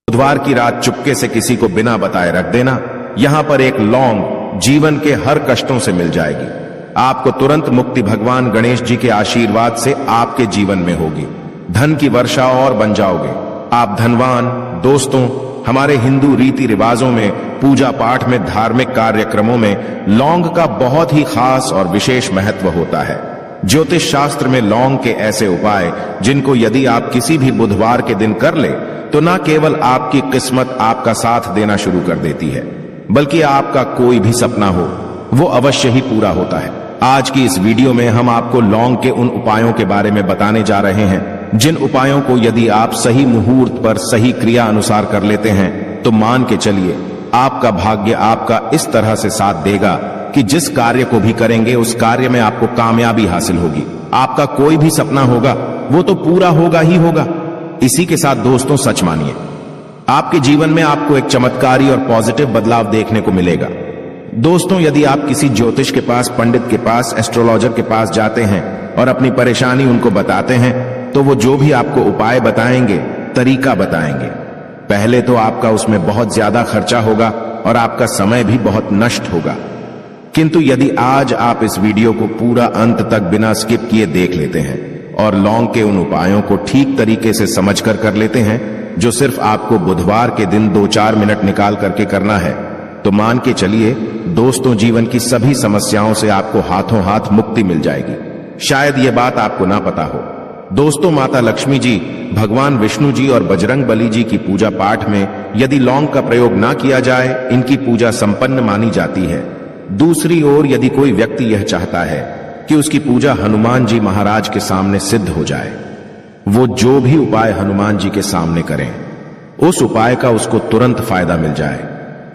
बुधवार की रात चुपके से किसी को बिना बताए रख देना। यहां पर एक लौंग जीवन के हर कष्टों से मिल जाएगी। आपको तुरंत मुक्ति भगवान गणेश जी के आशीर्वाद से आपके जीवन में होगी। धन की वर्षा और बन जाओगे। आप धनवान। दोस्तों, हमारे हिंदू रीति रिवाजों में, पूजा पाठ में, धार्मिक कार्यक्रमों में लौंग का बहुत ही खास और विशेष महत्व होता है। ज्योतिष शास्त्र में लौंग के ऐसे उपाय जिनको यदि आप किसी भी बुधवार के दिन कर ले तो न केवल आपकी किस्मत आपका साथ देना शुरू कर देती है, बल्कि आपका कोई भी सपना हो वो अवश्य ही पूरा होता है। आज की इस वीडियो में हम आपको लौंग के उन उपायों के बारे में बताने जा रहे हैं जिन उपायों को यदि आप सही मुहूर्त पर सही क्रिया अनुसार कर लेते हैं तो मान के चलिए आपका भाग्य आपका इस तरह से साथ देगा कि जिस कार्य को भी करेंगे उस कार्य में आपको कामयाबी हासिल होगी। आपका कोई भी सपना होगा वो तो पूरा होगा ही होगा। इसी के साथ दोस्तों, सच मानिए, आपके जीवन में आपको एक चमत्कारी और पॉजिटिव बदलाव देखने को मिलेगा। दोस्तों, यदि आप किसी ज्योतिष के पास, पंडित के पास, एस्ट्रोलॉजर के पास जाते हैं और अपनी परेशानी उनको बताते हैं तो वो जो भी आपको उपाय बताएंगे, तरीका बताएंगे, पहले तो आपका उसमें बहुत ज्यादा खर्चा होगा और आपका समय भी बहुत नष्ट होगा। किंतु यदि आज आप इस वीडियो को पूरा अंत तक बिना स्किप किए देख लेते हैं और लौंग के उन उपायों को ठीक तरीके से समझकर कर लेते हैं जो सिर्फ आपको बुधवार के दिन 2-4 मिनट निकाल करके करना है, तो मान के चलिए दोस्तों, जीवन की सभी समस्याओं से आपको हाथों हाथ मुक्ति मिल जाएगी। शायद ये बात आपको ना पता हो दोस्तों, माता लक्ष्मी जी, भगवान विष्णु जी और बजरंग बली जी की पूजा पाठ में यदि लौंग का प्रयोग ना किया जाए, इनकी पूजा संपन्न मानी जाती है। दूसरी ओर यदि कोई व्यक्ति यह चाहता है कि उसकी पूजा हनुमान जी महाराज के सामने सिद्ध हो जाए, वो जो भी उपाय हनुमान जी के सामने करें उस उपाय का उसको तुरंत फायदा मिल जाए,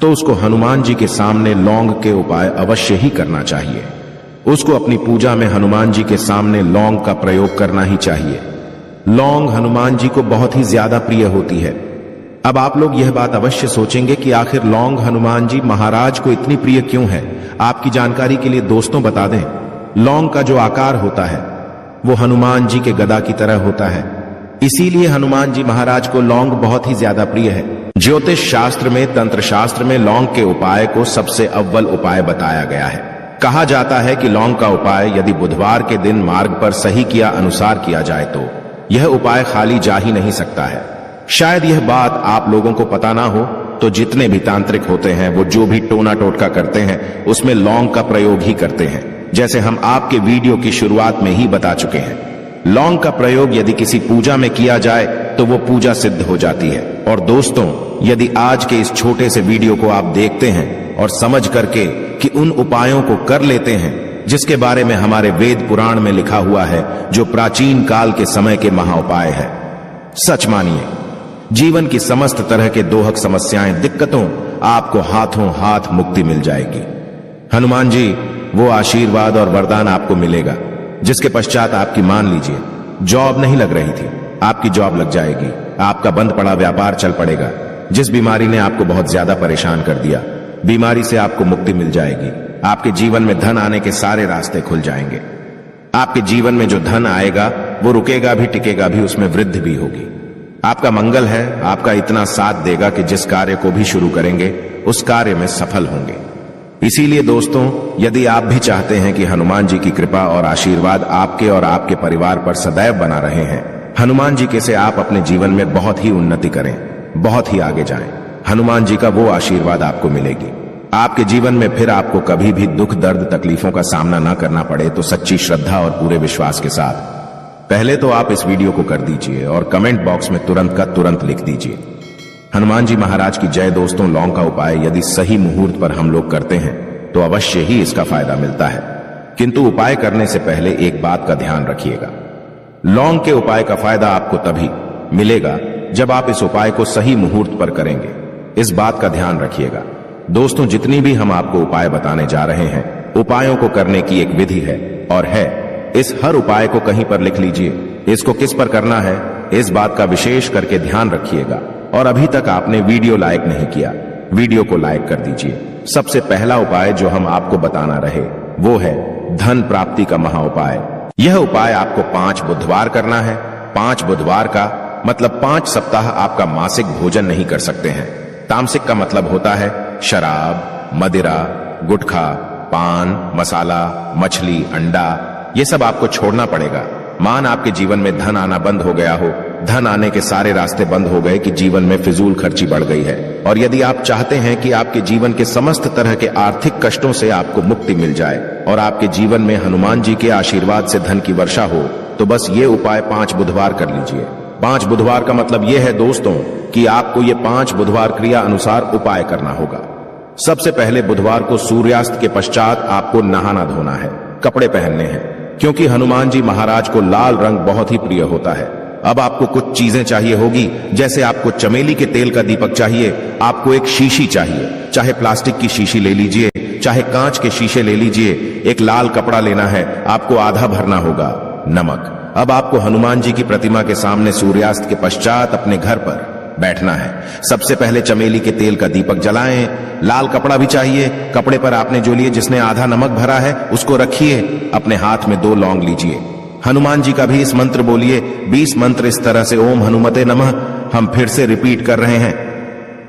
तो उसको हनुमान जी के सामने लौंग के उपाय अवश्य ही करना चाहिए। उसको अपनी पूजा में हनुमान जी के सामने लौंग का प्रयोग करना ही चाहिए। लौंग हनुमान जी को बहुत ही ज्यादा प्रिय होती है। अब आप लोग यह बात अवश्य सोचेंगे कि आखिर लौंग हनुमान जी महाराज को इतनी प्रिय क्यों है। आपकी जानकारी के लिए दोस्तों बता दें, लौंग का जो आकार होता है वो हनुमान जी के गदा की तरह होता है, इसीलिए हनुमान जी महाराज को लौंग बहुत ही ज्यादा प्रिय है। ज्योतिष शास्त्र में, तंत्र शास्त्र में लौंग के उपाय को सबसे अव्वल उपाय बताया गया है। कहा जाता है कि लौंग का उपाय यदि बुधवार के दिन मार्ग पर सही किया अनुसार किया जाए तो यह उपाय खाली जा ही नहीं सकता है। शायद यह बात आप लोगों को पता ना हो, तो जितने भी तांत्रिक होते हैं वो जो भी टोना टोटका करते हैं उसमें लौंग का प्रयोग ही करते हैं, जैसे हम आपके वीडियो की शुरुआत में ही बता चुके हैं। लौंग का प्रयोग यदि किसी पूजा में किया जाए तो वो पूजा सिद्ध हो जाती है। और दोस्तों, यदि आज के इस छोटे से वीडियो को आप देखते हैं और समझ करके कि उन उपायों को कर लेते हैं जिसके बारे में हमारे वेद पुराण में लिखा हुआ है, जो प्राचीन काल के समय के महाउपाय है, सच मानिए जीवन की समस्त तरह के दोहक समस्याएं, दिक्कतों आपको हाथों हाथ मुक्ति मिल जाएगी। हनुमान जी वो आशीर्वाद और वरदान आपको मिलेगा जिसके पश्चात आपकी, मान लीजिए, जॉब नहीं लग रही थी, आपकी जॉब लग जाएगी। आपका बंद पड़ा व्यापार चल पड़ेगा। जिस बीमारी ने आपको बहुत ज्यादा परेशान कर दिया, बीमारी से आपको मुक्ति मिल जाएगी। आपके जीवन में धन आने के सारे रास्ते खुल जाएंगे। आपके जीवन में जो धन आएगा वो रुकेगा भी, टिकेगा भी, उसमें वृद्धि भी होगी। आपका मंगल है, आपका इतना साथ देगा कि जिस कार्य को भी शुरू करेंगे उस कार्य में सफल होंगे। इसीलिए दोस्तों, यदि आप भी चाहते हैं कि हनुमान जी की कृपा और आशीर्वाद आपके और आपके परिवार पर सदैव बना रहे हैं, हनुमान जी के से आप अपने जीवन में बहुत ही उन्नति करें, बहुत ही आगे जाएं, हनुमान जी का वो आशीर्वाद आपको मिलेगी। आपके जीवन में फिर आपको कभी भी दुख, दर्द, तकलीफों का सामना ना करना पड़े, तो सच्ची श्रद्धा और पूरे विश्वास के साथ पहले तो आप इस वीडियो को कर दीजिए और कमेंट बॉक्स में तुरंत का तुरंत लिख दीजिए, हनुमान जी महाराज की जय। दोस्तों, लौंग का उपाय यदि सही मुहूर्त पर हम लोग करते हैं तो अवश्य ही इसका फायदा मिलता है। किंतु उपाय करने से पहले एक बात का ध्यान रखिएगा, लौंग के उपाय का फायदा आपको तभी मिलेगा जब आप इस उपाय को सही मुहूर्त पर करेंगे। इस बात का ध्यान रखिएगा दोस्तों। जितनी भी हम आपको उपाय बताने जा रहे हैं, उपायों को करने की एक विधि है और है। इस हर उपाय को कहीं पर लिख लीजिए। इसको किस पर करना है, इस बात का विशेष करके ध्यान रखिएगा। और अभी तक आपने वीडियो लाइक नहीं किया, वीडियो को लाइक कर दीजिए। सबसे पहला उपाय जो हम आपको बताना रहे वो है धन प्राप्ति का महा उपाय। यह उपाय आपको 5 बुधवार करना है। 5 बुधवार का मतलब 5 सप्ताह आपका मासिक भोजन नहीं कर सकते हैं। तामसिक का मतलब होता है शराब, मदिरा, गुटखा, पान, मसाला, मछली, अंडा, ये सब आपको छोड़ना पड़ेगा। मान आपके जीवन में धन आना बंद हो गया हो, धन आने के सारे रास्ते बंद हो गए कि जीवन में फिजूल खर्ची बढ़ गई है, और यदि आप चाहते हैं कि आपके जीवन के समस्त तरह के आर्थिक कष्टों से आपको मुक्ति मिल जाए और आपके जीवन में हनुमान जी के आशीर्वाद से धन की वर्षा हो, तो बस ये उपाय 5 बुधवार कर लीजिए। 5 बुधवार का मतलब यह है दोस्तों कि आपको ये 5 बुधवार क्रिया अनुसार उपाय करना होगा। सबसे पहले बुधवार को सूर्यास्त के पश्चात आपको नहाना धोना है, कपड़े पहनने हैं, क्योंकि हनुमान जी महाराज को लाल रंग बहुत ही प्रिय होता है। अब आपको कुछ चीजें चाहिए होगी, जैसे आपको चमेली के तेल का दीपक चाहिए, आपको एक शीशी चाहिए, चाहे प्लास्टिक की शीशी ले लीजिए, चाहे कांच के शीशे ले लीजिए, एक लाल कपड़ा लेना है, आपको आधा भरना होगा नमक। अब आपको हनुमान जी की प्रतिमा के सामने सूर्यास्त के पश्चात अपने घर पर बैठना है। सबसे पहले चमेली के तेल का दीपक जलाएं, लाल कपड़ा भी चाहिए, कपड़े पर आपने जो लिए जिसने आधा नमक भरा है उसको रखिए, अपने हाथ में 2 लौंग लीजिए, हनुमान जी का भी इस मंत्र बोलिए, 20 मंत्र इस तरह से ओम हनुमते नमः। हम फिर से रिपीट कर रहे हैं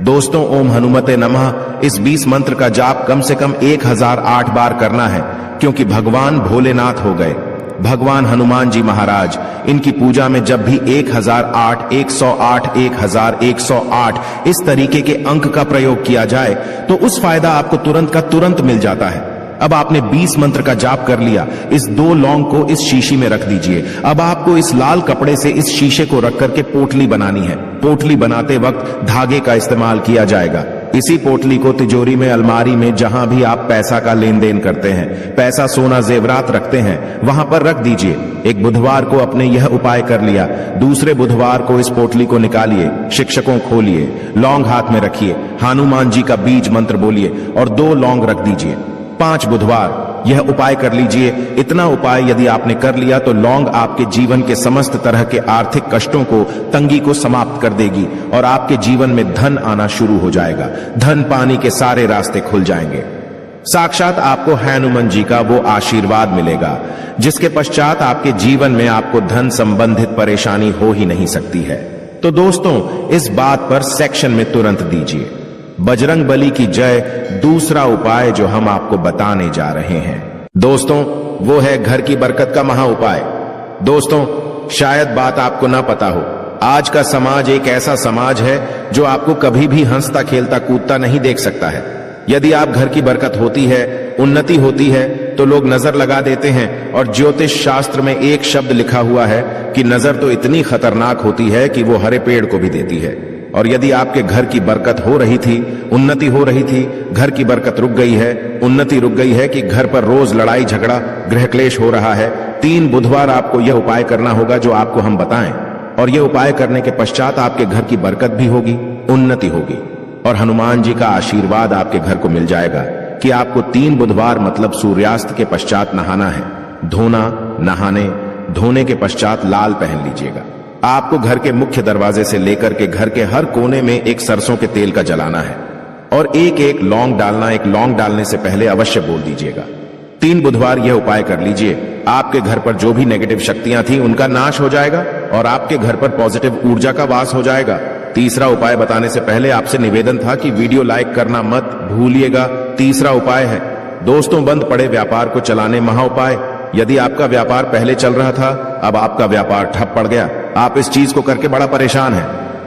दोस्तों, ओम हनुमते नमः, इस 20 मंत्र का जाप कम से कम 1008 बार करना है, क्योंकि भगवान भोलेनाथ हो गए भगवान हनुमान जी महाराज। इनकी पूजा में जब भी 1008, 108, 1108 इस तरीके के अंक का प्रयोग किया जाए तो उस फायदा आपको तुरंत का तुरंत मिल जाता है। अब आपने 20 मंत्र का जाप कर लिया, इस 2 लौंग को इस शीशी में रख दीजिए। अब आपको इस लाल कपड़े से इस शीशे को रख करके पोटली बनानी है। पोटली बनाते वक्त धागे का इस्तेमाल किया जाएगा। इसी पोटली को तिजोरी में, अलमारी में, जहां भी आप पैसा का लेन देन करते हैं, पैसा, सोना, जेवरात रखते हैं, वहां पर रख दीजिए। एक बुधवार को आपने यह उपाय कर लिया, दूसरे बुधवार को इस पोटली को निकालिए, शिक्षकों खोलिए, लौंग हाथ में रखिए, हनुमान जी का बीज मंत्र बोलिए और 2 लौंग रख दीजिए। 5 बुधवार यह उपाय कर लीजिए। इतना उपाय यदि आपने कर लिया तो लौंग आपके जीवन के समस्त तरह के आर्थिक कष्टों को, तंगी को समाप्त कर देगी और आपके जीवन में धन आना शुरू हो जाएगा। धन पानी के सारे रास्ते खुल जाएंगे। साक्षात आपको हनुमान जी का वो आशीर्वाद मिलेगा जिसके पश्चात आपके जीवन में आपको धन संबंधित परेशानी हो ही नहीं सकती है। तो दोस्तों, इस बात पर सेक्शन में तुरंत दीजिए बजरंग बली की जय। दूसरा उपाय जो हम आपको बताने जा रहे हैं दोस्तों, वो है घर की बरकत का महा उपाय। दोस्तों, शायद बात आपको ना पता हो, आज का समाज एक ऐसा समाज है जो आपको कभी भी हंसता खेलता कूदता नहीं देख सकता है। यदि आप घर की बरकत होती है, उन्नति होती है, तो लोग नजर लगा देते हैं। और ज्योतिष शास्त्र में एक शब्द लिखा हुआ है कि नजर तो इतनी खतरनाक होती है कि वो हरे पेड़ को भी देती है। और यदि आपके घर की बरकत हो रही थी, उन्नति हो रही थी, घर की बरकत रुक गई है, उन्नति रुक गई है कि घर पर रोज लड़ाई झगड़ा, गृह क्लेश हो रहा है, 3 बुधवार आपको यह उपाय करना होगा जो आपको हम बताएं। और यह उपाय करने के पश्चात आपके घर की बरकत भी होगी, उन्नति होगी और हनुमान जी का आशीर्वाद आपके घर को मिल जाएगा कि आपको 3 बुधवार मतलब सूर्यास्त के पश्चात नहाना है। धोने के पश्चात लाल पहन लीजिएगा। आपको घर के मुख्य दरवाजे से लेकर के घर के हर कोने में एक सरसों के तेल का जलाना है और एक लौंग डालना। एक लौंग डालने से पहले अवश्य बोल दीजिएगा। 3 बुधवार यह उपाय कर लीजिए। आपके घर पर जो भी नेगेटिव शक्तियां थी उनका नाश हो जाएगा और आपके घर पर पॉजिटिव ऊर्जा का वास हो जाएगा। तीसरा उपाय बताने से पहले आपसे निवेदन था कि वीडियो लाइक करना मत भूलिएगा। तीसरा उपाय है दोस्तों, बंद पड़े व्यापार को चलाने महा उपाय। यदि आपका व्यापार पहले चल रहा था, अब आपका व्यापार ठप पड़ गया, आप इस चीज को करके बड़ा परेशान हैं,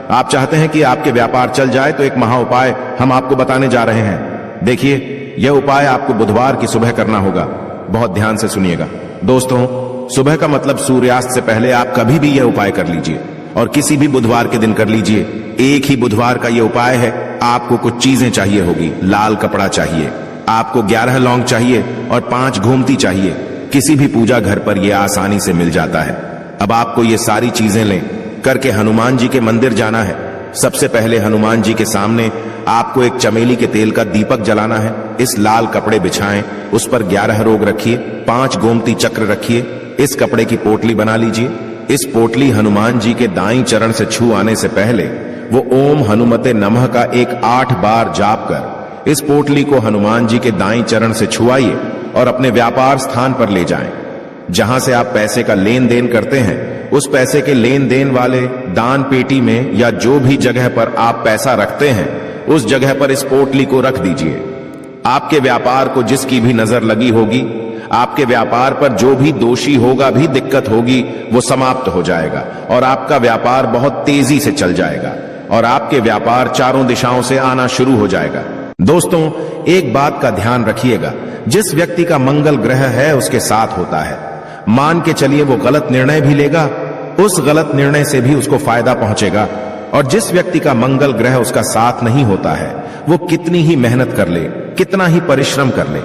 आप चाहते हैं कि आपके व्यापार चल जाए, तो एक महा उपाय हम आपको बताने जा रहे हैं। देखिए, यह उपाय आपको बुधवार की सुबह करना होगा। बहुत ध्यान से सुनिएगा दोस्तों। सुबह का मतलब सूर्यास्त से पहले आप कभी भी यह उपाय कर लीजिए और किसी भी बुधवार के दिन कर लीजिए। एक ही बुधवार का यह उपाय है। आपको कुछ चीजें चाहिए होगी। लाल कपड़ा चाहिए, आपको 11 लौंग चाहिए और 5 घूमती चाहिए। किसी भी पूजा घर पर यह आसानी से मिल जाता है। अब आपको ये सारी चीजें लें करके हनुमान जी के मंदिर जाना है। सबसे पहले हनुमान जी के सामने आपको एक चमेली के तेल का दीपक जलाना है। इस लाल कपड़े बिछाएं, उस पर 11 रोग रखिए, 5 गोमती चक्र रखिए। इस कपड़े की पोटली बना लीजिए। इस पोटली हनुमान जी के दाईं चरण से छू आने से पहले वो ओम हनुमते नमः का एक 8 बार जाप कर इस पोटली को हनुमान जी के दाईं चरण से छुआइए और अपने व्यापार स्थान पर ले जाएं। जहां से आप पैसे का लेन देन करते हैं उस पैसे के लेन देन वाले दान पेटी में या जो भी जगह पर आप पैसा रखते हैं उस जगह पर इस पोटली को रख दीजिए। आपके व्यापार को जिसकी भी नजर लगी होगी, आपके व्यापार पर जो भी दोषी होगा भी दिक्कत होगी, वो समाप्त हो जाएगा और आपका व्यापार बहुत तेजी से चल जाएगा और आपके व्यापार चारों दिशाओं से आना शुरू हो जाएगा। दोस्तों, एक बात का ध्यान रखिएगा, जिस व्यक्ति का मंगल ग्रह है उसके साथ होता है, मान के चलिए वो गलत निर्णय भी लेगा, उस गलत निर्णय से भी उसको फायदा पहुंचेगा। और जिस व्यक्ति का मंगल ग्रह उसका साथ नहीं होता है, वो कितनी ही मेहनत कर ले, कितना ही परिश्रम कर ले,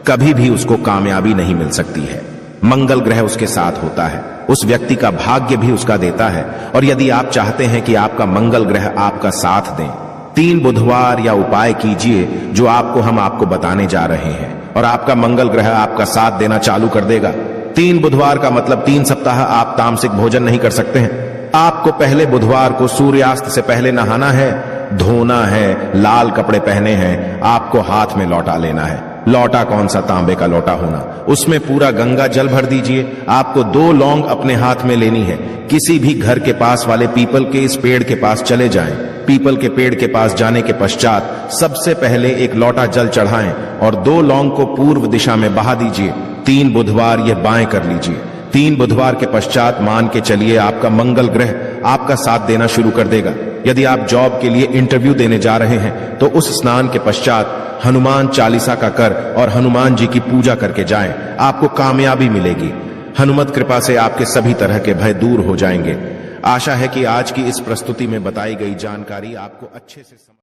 कभी भी उसको कामयाबी नहीं मिल सकती है। मंगल ग्रह उसके साथ होता है, उस व्यक्ति का भाग्य भी उसका देता है। और यदि आप चाहते हैं कि आपका मंगल ग्रह आपका साथ दें, 3 बुधवार या उपाय कीजिए जो हम आपको बताने जा रहे हैं और आपका मंगल ग्रह आपका साथ देना चालू कर देगा। 3 बुधवार का मतलब 3 सप्ताह आप तामसिक भोजन नहीं कर सकते हैं। आपको पहले बुधवार को सूर्यास्त से पहले नहाना है, धोना है, लाल कपड़े पहने हैं, आपको हाथ में लौटा लेना है। लौटा कौन सा, तांबे का लौटा होना, उसमें पूरा गंगा जल भर दीजिए। आपको 2 लौंग अपने हाथ में लेनी है। किसी भी घर के पास वाले पीपल के इस पेड़ के पास चले जाएं। पीपल के पेड़ के पास जाने के पश्चात सबसे पहले एक लौटा जल चढ़ाएं और 2 लौंग को पूर्व दिशा में बहा दीजिए। 3 बुधवार यह बाएं कर लीजिए। 3 बुधवार के पश्चात मान के चलिए आपका मंगल ग्रह आपका साथ देना शुरू कर देगा। यदि आप जॉब के लिए इंटरव्यू देने जा रहे हैं तो उस स्नान के पश्चात हनुमान चालीसा का कर और हनुमान जी की पूजा करके जाएं, आपको कामयाबी मिलेगी। हनुमत कृपा से आपके सभी तरह के भय दूर हो जाएंगे। आशा है कि आज की इस प्रस्तुति में बताई गई जानकारी आपको अच्छे से